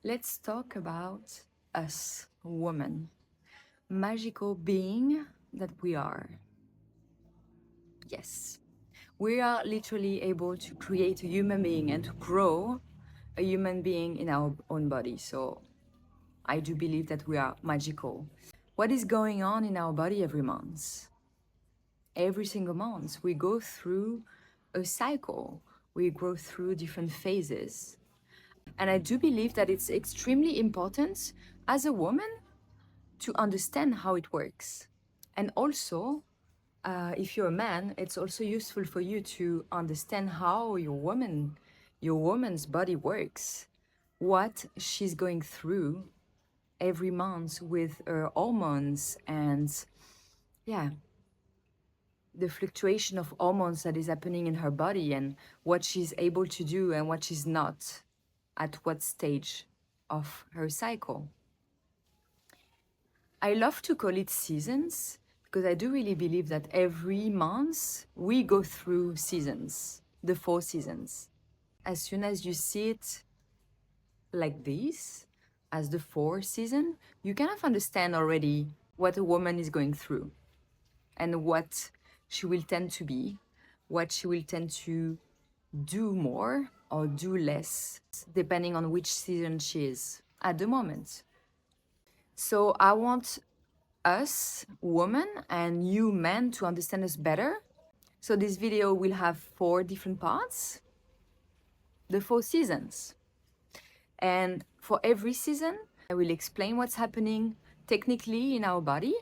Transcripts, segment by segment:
Let's talk about us, women, magical being that we are. Yes, we are literally able to create a human being and to grow a human being in our own body. So I do believe that we are magical. What is going on in our body every month? Every single month, we go through a cycle. We go through different phases. And I do believe that it's extremely important as a woman to understand how it works. And also, if you're a man, it's also useful for you to understand how your woman's body works, what she's going through every month with her hormones and, yeah, the fluctuation of hormones that is happening in her body and what she's able to do and what she's not at what stage of her cycle. I love to call it seasons because I do really believe that every month we go through seasons, the 4 seasons. As soon as you see it like this, as the 4 season, you kind of understand already what a woman is going through and what she will tend to be, what she will tend to do more or do less, depending on which season she is at the moment. So I want us, women, and you men to understand us better. So this video will have 4 different parts, the 4 seasons. And for every season, I will explain what's happening technically in our body,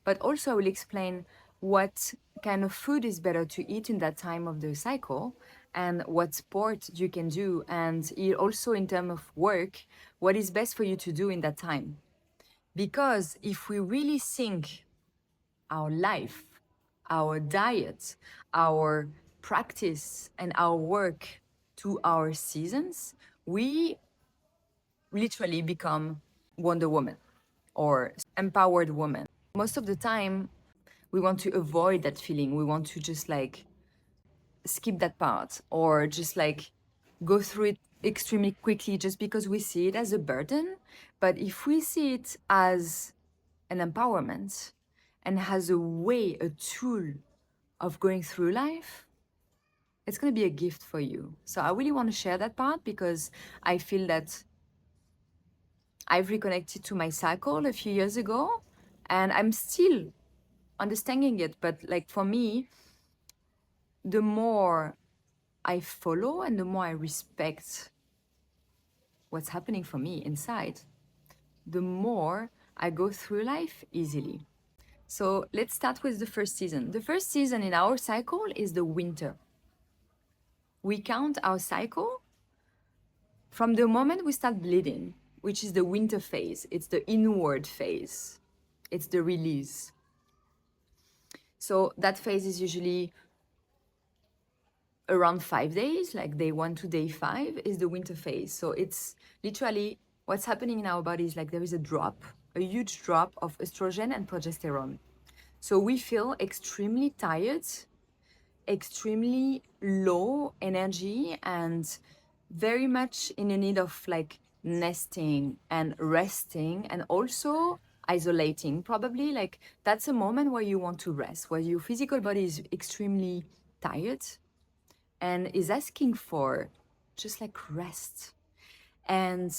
but also I will explain what kind of food is better to eat in that time of the cycle and what sport you can do, and also in terms of work, what is best for you to do in that time. Because if we really sync our life, our diet, our practice, and our work to our seasons, we literally become Wonder Woman or empowered woman. Most of the time, we want to avoid that feeling. We want to just like skip that part or just like go through it extremely quickly just because we see it as a burden. But if we see it as an empowerment and as a way, a tool of going through life, it's going to be a gift for you. So I really want to share that part because I feel that I've reconnected to my cycle a few years ago and I'm still understanding it. But like for me, the more I follow and the more I respect what's happening for me inside, the more I go through life easily. So let's start with the first season. The first season in our cycle is the winter. We count our cycle from the moment we start bleeding, which is the winter phase. It's the inward phase. It's the release. So that phase is usually around 5 days, like day 1 to day 5 is the winter phase. So it's literally what's happening in our bodies, like there is a drop, a huge drop of estrogen and progesterone. So we feel extremely tired, extremely low energy, and very much in the need of like nesting and resting and also isolating. Probably like that's a moment where you want to rest, where your physical body is extremely tired and is asking for just like rest. And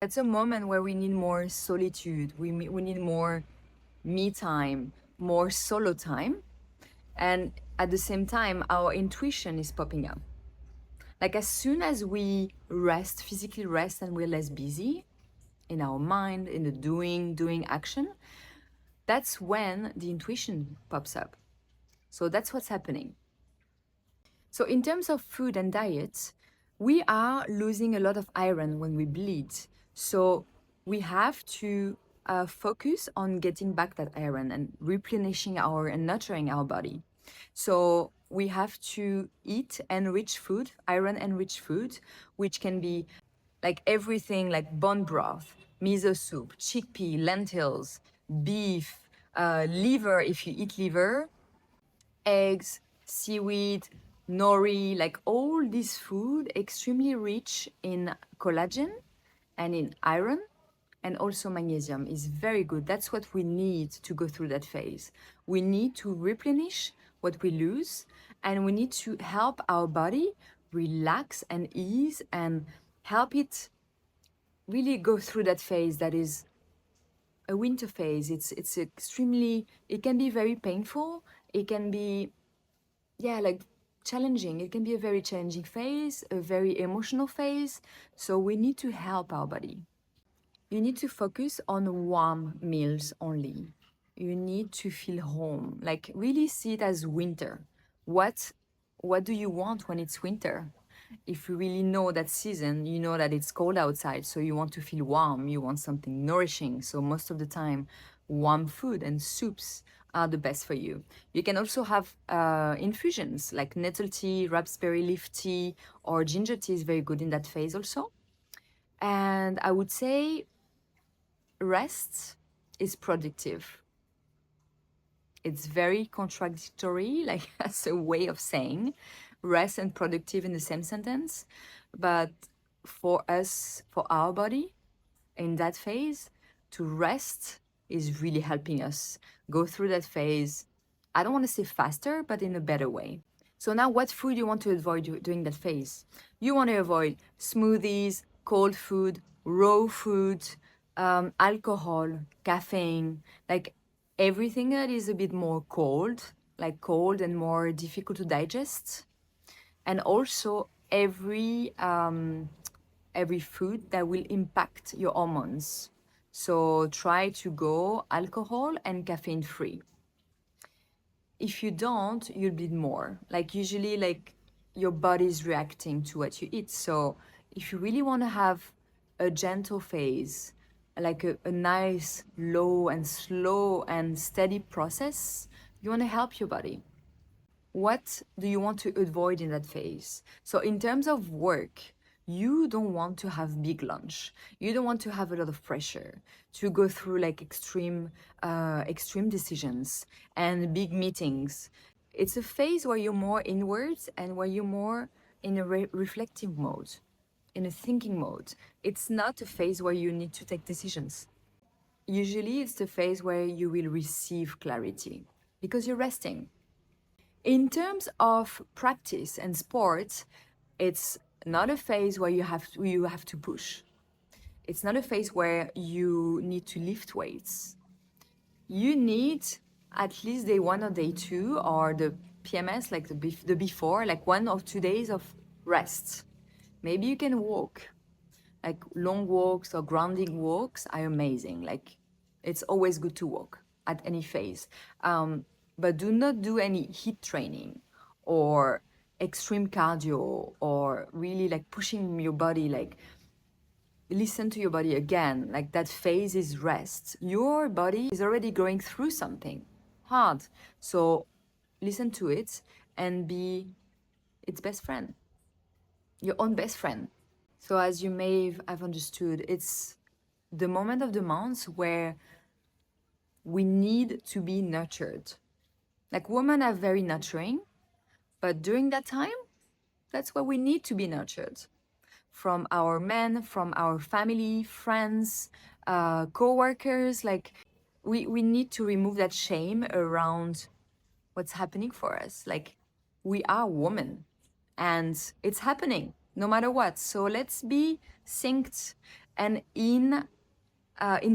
it's a moment where we need more solitude, we need more me time, more solo time. And at the same time, our intuition is popping up. Like as soon as we rest, physically rest, and we're less busy in our mind, in the doing action, that's when the intuition pops up. So that's what's happening. So in terms of food and diet, we are losing a lot of iron when we bleed. So we have to focus on getting back that iron and replenishing and nurturing our body. So we have to eat enriched food, iron-enriched food, which can be like everything like bone broth, miso soup, chickpea, lentils, beef, liver if you eat liver, eggs, seaweed, nori, like all this food extremely rich in collagen and in iron, and also magnesium is very good. That's what we need to go through that phase. We need to replenish what we lose, and we need to help our body relax and ease and help it really go through that phase that is a winter phase. It's extremely, it can be very painful. It can be, yeah, like challenging. It can be a very challenging phase, a very emotional phase. So we need to help our body. You need to focus on warm meals only. You need to feel home, like really see it as winter. What what do you want when it's winter? If you really know that season, you know that it's cold outside, so you want to feel warm, you want something nourishing. So most of the time, warm food and soups are the best for you. You can also have infusions like nettle tea, raspberry leaf tea, or ginger tea is very good in that phase also. And I would say rest is productive. It's very contradictory, like as a way of saying rest and productive in the same sentence. But for us, for our body, in that phase, to rest is really helping us go through that phase. I don't want to say faster, but in a better way. So now what food you want to avoid during that phase? You want to avoid smoothies, cold food, raw food, alcohol, caffeine, like everything that is a bit more cold, like cold and more difficult to digest. And also every food that will impact your hormones. So try to go alcohol and caffeine free. If you don't, you'll bleed more. Like usually, like your body's reacting to what you eat. So if you really want to have a gentle phase, like a nice, low and slow and steady process, you want to help your body. What do you want to avoid in that phase? So in terms of work, you don't want to have big lunch. You don't want to have a lot of pressure to go through like extreme decisions and big meetings. It's a phase where you're more inwards and where you're more in a reflective mode, in a thinking mode. It's not a phase where you need to take decisions. Usually it's the phase where you will receive clarity because you're resting. In terms of practice and sports, it's not a phase where you have to push. It's not a phase where you need to lift weights. You need at least day one or day two or the PMS, like the before, like 1 or 2 days of rest. Maybe you can walk, like long walks or grounding walks are amazing. Like it's always good to walk at any phase. But do not do any HIIT training or extreme cardio or really like pushing your body. Like listen to your body again. Like that phase is rest. Your body is already going through something hard. So listen to it and be its best friend, your own best friend. So as you may have understood, it's the moment of the month where we need to be nurtured. Like women are very nurturing, but during that time, that's where we need to be nurtured from our men, from our family, friends, co-workers. Like we need to remove that shame around what's happening for us. Like we are women and it's happening no matter what. So let's be synced and in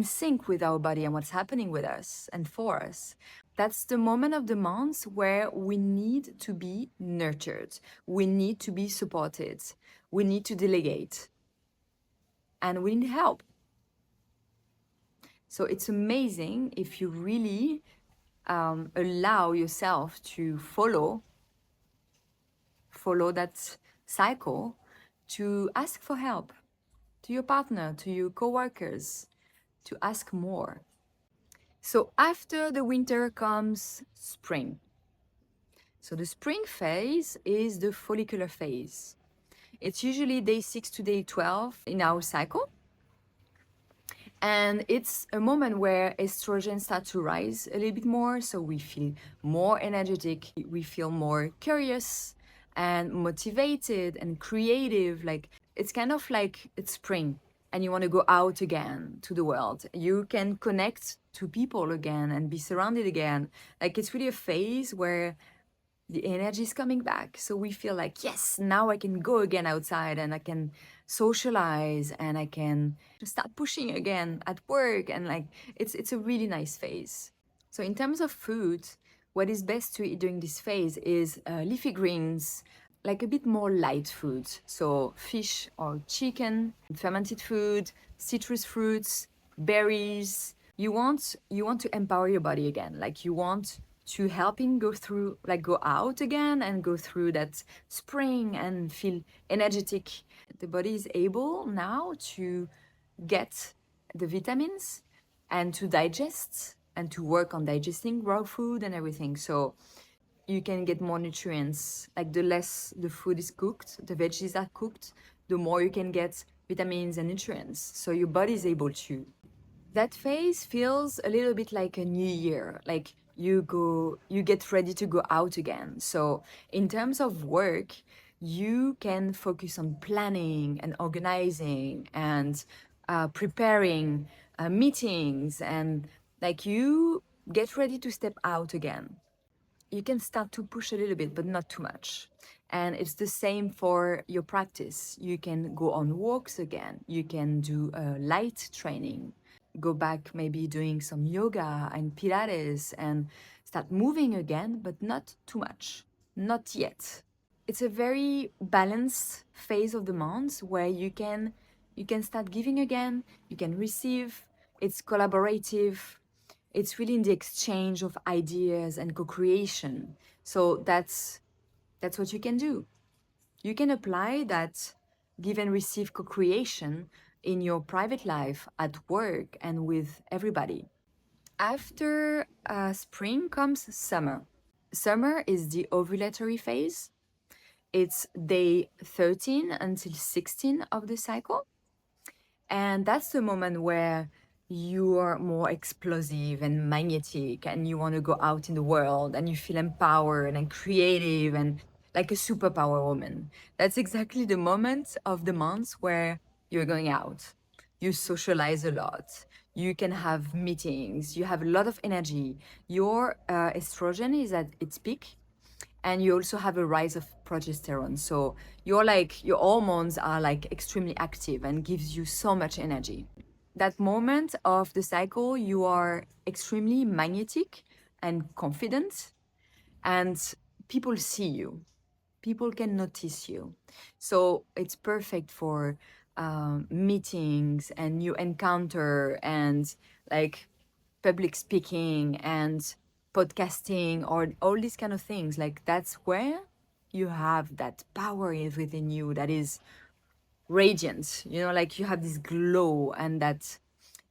sync with our body and what's happening with us and for us. That's the moment of the month where we need to be nurtured. We need to be supported. We need to delegate. And we need help. So it's amazing if you really allow yourself to follow that cycle, to ask for help to your partner, to your coworkers, to ask more. So after the winter comes spring. So the spring phase is the follicular phase. It's usually day 6 to day 12 in our cycle. And it's a moment where estrogen starts to rise a little bit more. So we feel more energetic, we feel more curious, and motivated and creative. Like it's kind of like it's spring and you want to go out again to the world. You can connect to people again and be surrounded again. Like it's really a phase where the energy is coming back. So we feel like, yes, now I can go again outside and I can socialize and I can start pushing again at work. And like, it's a really nice phase. So in terms of food, what is best to eat during this phase is leafy greens, like a bit more light foods. So fish or chicken, fermented food, citrus fruits, berries. You want to empower your body again. Like you want to help him go through, like go out again and go through that spring and feel energetic. The body is able now to get the vitamins and to digest and to work on digesting raw food and everything. So you can get more nutrients. Like the less the food is cooked, the veggies are cooked, the more you can get vitamins and nutrients. So your body is able to. That phase feels a little bit like a new year. Like you get ready to go out again. So in terms of work, you can focus on planning and organizing and preparing meetings, and like you get ready to step out again. You can start to push a little bit, but not too much. And it's the same for your practice. You can go on walks again. You can do a light training, go back maybe doing some yoga and Pilates and start moving again, but not too much. Not yet. It's a very balanced phase of the month where you can start giving again, you can receive. It's collaborative, it's really in the exchange of ideas and co-creation. So that's what you can do. You can apply that give and receive co-creation in your private life, at work, and with everybody. After spring comes summer. Summer is the ovulatory phase. It's day 13 until 16 of the cycle. And that's the moment where you are more explosive and magnetic and you want to go out in the world and you feel empowered and creative and like a superpower woman. That's exactly the moment of the month where you're going out. You socialize a lot. You can have meetings. You have a lot of energy. Your estrogen is at its peak, and you also have a rise of progesterone. So your hormones are like extremely active and gives you so much energy. That moment of the cycle, you are extremely magnetic and confident, and people see you. People can notice you. So it's perfect for meetings and new encounter and like public speaking and podcasting or all these kind of things. Like that's where you have that power within you that is radiant, like you have this glow and that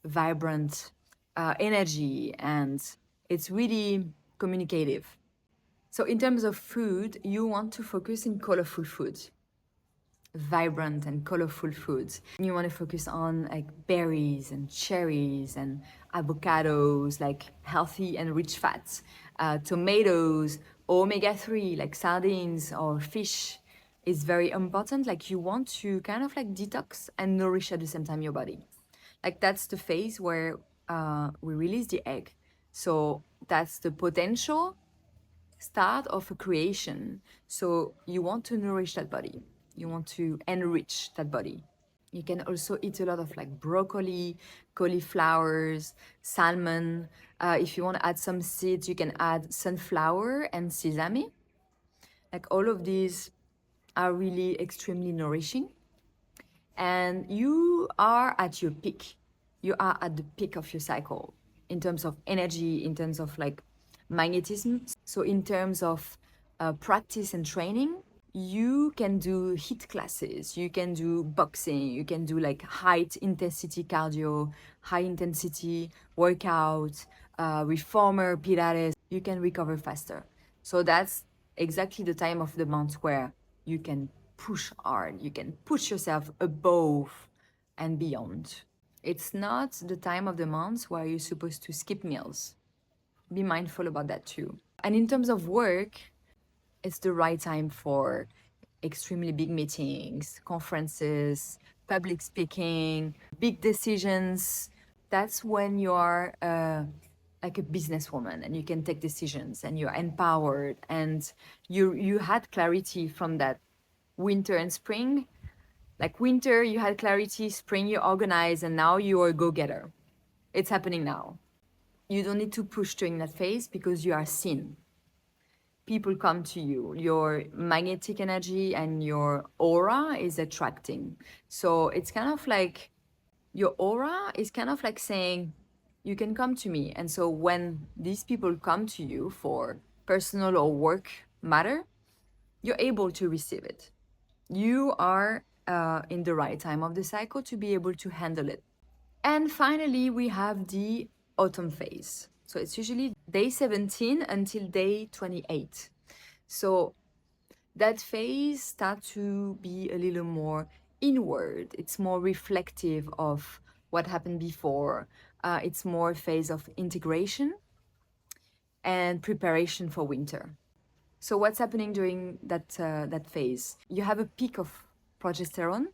vibrant energy, and it's really communicative. So in terms of food, you want to focus in colorful foods, vibrant and colorful foods. You want to focus on like berries and cherries and avocados, like healthy and rich fats, tomatoes, omega-3, like sardines or fish is very important. Like you want to kind of like detox and nourish at the same time your body. Like that's the phase where we release the egg. So that's the potential start of a creation. So you want to nourish that body. You want to enrich that body. You can also eat a lot of like broccoli, cauliflowers, salmon. If you want to add some seeds, you can add sunflower and sesame. Like all of these are really extremely nourishing. And you are at your peak. You are at the peak of your cycle in terms of energy, in terms of like magnetism. So in terms of practice and training, you can do HIIT classes, you can do boxing, you can do like high intensity cardio, high intensity workout, reformer, Pilates. You can recover faster. So that's exactly the time of the month where you can push hard, you can push yourself above and beyond. It's not the time of the month where you're supposed to skip meals. Be mindful about that too. And in terms of work, It's the right time for extremely big meetings, conferences, public speaking, big decisions. That's when you are like a businesswoman and you can take decisions and you're empowered and you had clarity from that winter and spring. Like winter, you had clarity, spring, you organize, and now you're a go getter. It's happening now. You don't need to push during that phase because you are seen. People come to you. Your magnetic energy and your aura is attracting. So it's kind of like your aura is kind of like saying, you can come to me. And so when these people come to you for personal or work matter, you're able to receive it. You are in the right time of the cycle to be able to handle it. And finally, we have the autumn phase. So it's usually day 17 until day 28. So that phase starts to be a little more inward. It's more reflective of what happened before. It's more a phase of integration and preparation for winter. So what's happening during that phase? You have a peak of progesterone.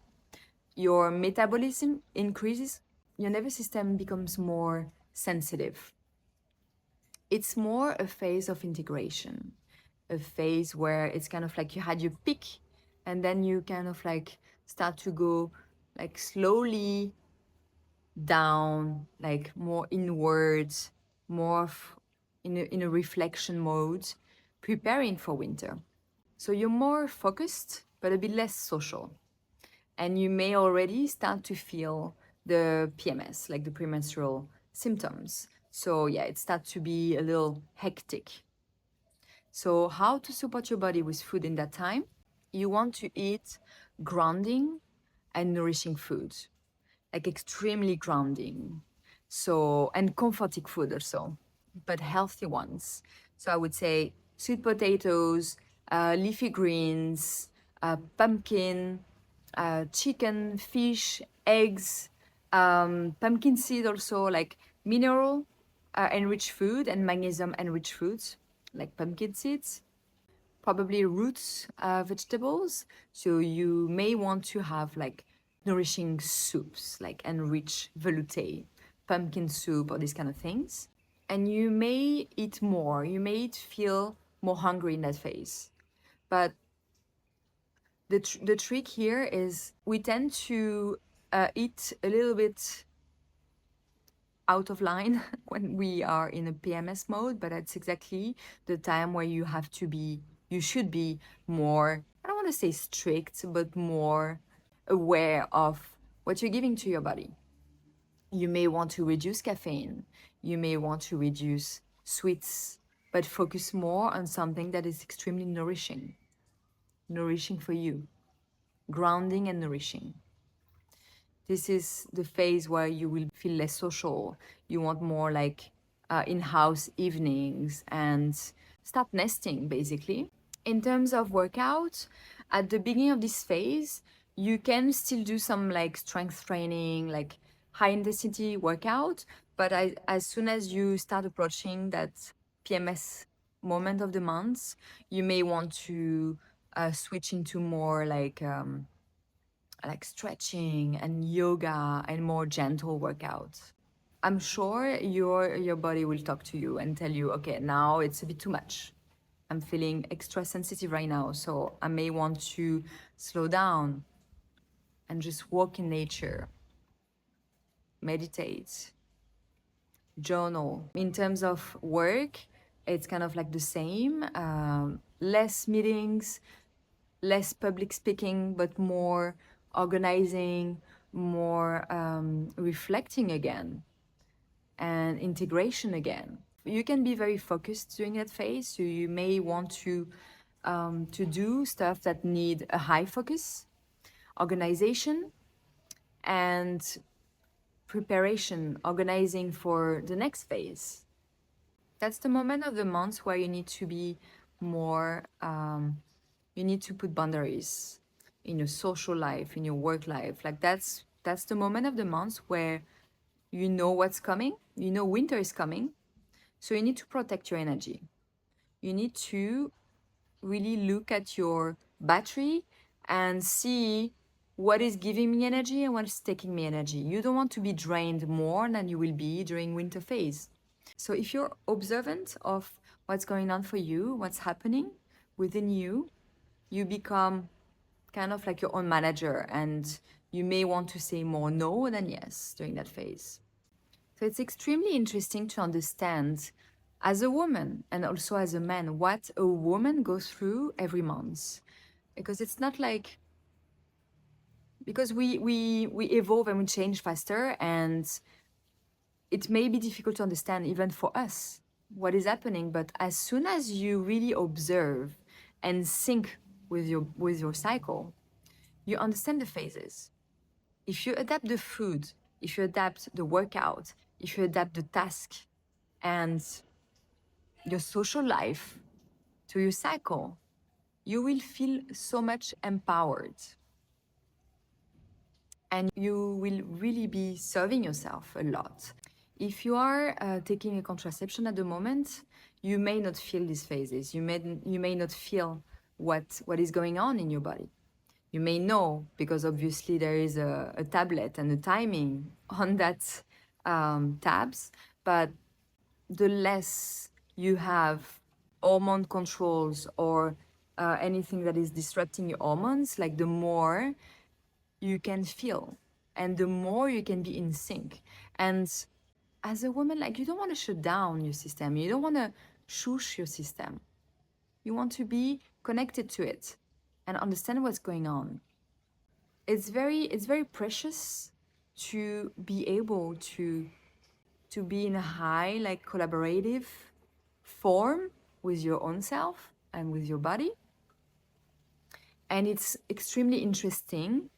Your metabolism increases. Your nervous system becomes more sensitive. It's more a phase of integration, a phase where it's kind of like you had your peak and then you kind of like start to go like slowly down, like more inwards, more in a reflection mode, preparing for winter. So you're more focused, but a bit less social. And you may already start to feel the PMS, like the premenstrual symptoms. So yeah, it starts to be a little hectic. So how to support your body with food in that time? You want to eat grounding and nourishing foods, like extremely grounding. So, and comforting food also, but healthy ones. So I would say sweet potatoes, leafy greens, pumpkin, chicken, fish, eggs, pumpkin seed also, like mineral enriched food and magnesium enriched foods, like pumpkin seeds. Probably roots vegetables. So you may want to have like nourishing soups, like enriched velouté, pumpkin soup, or these kind of things. And you may eat more. You may feel more hungry in that phase. But the trick here is we tend to eat a little bit out of line when we are in a PMS mode, but that's exactly the time where you should be more, I don't want to say strict, but more aware of what you're giving to your body. You may want to reduce caffeine, you may want to reduce sweets, but focus more on something that is extremely nourishing for you, grounding and nourishing. This is the phase where you will feel less social. You want more like in-house evenings and start nesting, basically. In terms of workout, at the beginning of this phase, you can still do some like strength training, like high intensity workout. But as soon as you start approaching that PMS moment of the month, you may want to switch into more like stretching and yoga and more gentle workouts. I'm sure your body will talk to you and tell you, okay, now it's a bit too much. I'm feeling extra sensitive right now, so I may want to slow down and just walk in nature, meditate, journal. In terms of work, it's kind of like the same. Less meetings, less public speaking, but more organizing, more reflecting again, and integration again. You can be very focused during that phase, so you may want to do stuff that need a high focus, organization, and preparation, organizing for the next phase. That's the moment of the month where you need to be more, you need to put boundaries in your social life, in your work life. Like that's the moment of the month where you know what's coming, you know winter is coming, so you need to protect your energy. You need to really look at your battery and see what is giving me energy and what is taking me energy. You don't want to be drained more than you will be during winter phase. So if you're observant of what's going on for you, what's happening within you, you become kind of like your own manager, and you may want to say more no than yes during that phase. So it's extremely interesting to understand as a woman and also as a man what a woman goes through every month. Because it's not like, because we evolve and we change faster, and it may be difficult to understand even for us what is happening. But as soon as you really observe and sync with your cycle, you understand the phases. If you adapt the food, if you adapt the workout, if you adapt the task and your social life to your cycle, you will feel so much empowered. And you will really be serving yourself a lot. If you are taking a contraception at the moment, you may not feel these phases. You may not feel what is going on in your body. You may know, because obviously there is a tablet and a timing on that tabs, but the less you have hormone controls or anything that is disrupting your hormones, like the more you can feel and the more you can be in sync. And as a woman, like, you don't want to shut down your system. You don't want to shush your system. You want to be connected to it and understand what's going on. It's very precious to be able to be in a high, like, collaborative form with your own self and with your body. And it's extremely interesting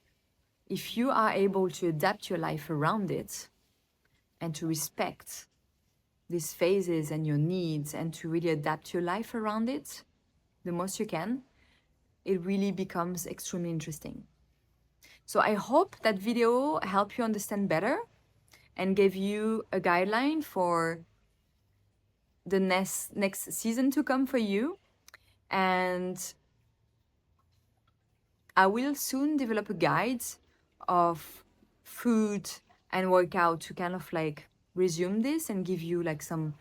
if you are able to adapt your life around it and to respect these phases and your needs and to really adapt your life around it the most you can, it really becomes extremely interesting. So I hope that video helped you understand better and gave you a guideline for the next season to come for you. And I will soon develop a guide of food and workout to kind of like resume this and give you like some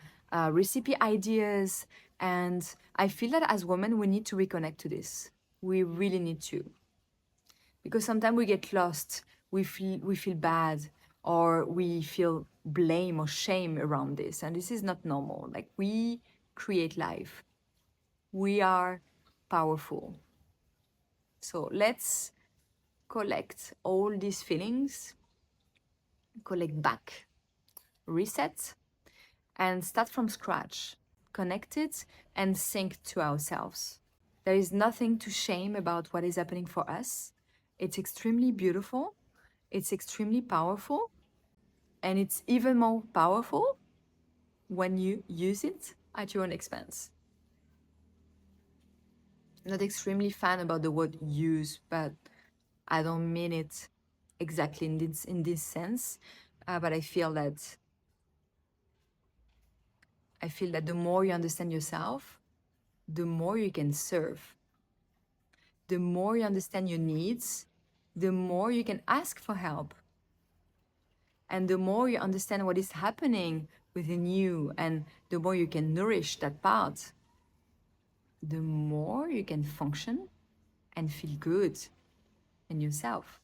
recipe ideas. And I feel that as women, we need to reconnect to this. We really need to. Because sometimes we get lost, we feel bad, or we feel blame or shame around this. And this is not normal. Like, we create life. We are powerful. So let's collect all these feelings, collect back, reset, and start from scratch, connected and sync to ourselves. There is nothing to shame about what is happening for us. It's extremely beautiful, it's extremely powerful, and it's even more powerful when you use it at your own expense. I'm not extremely fan about the word use, but I don't mean it exactly in this sense. But I feel that the more you understand yourself, the more you can serve. The more you understand your needs, the more you can ask for help. And the more you understand what is happening within you, and the more you can nourish that part, the more you can function and feel good in yourself.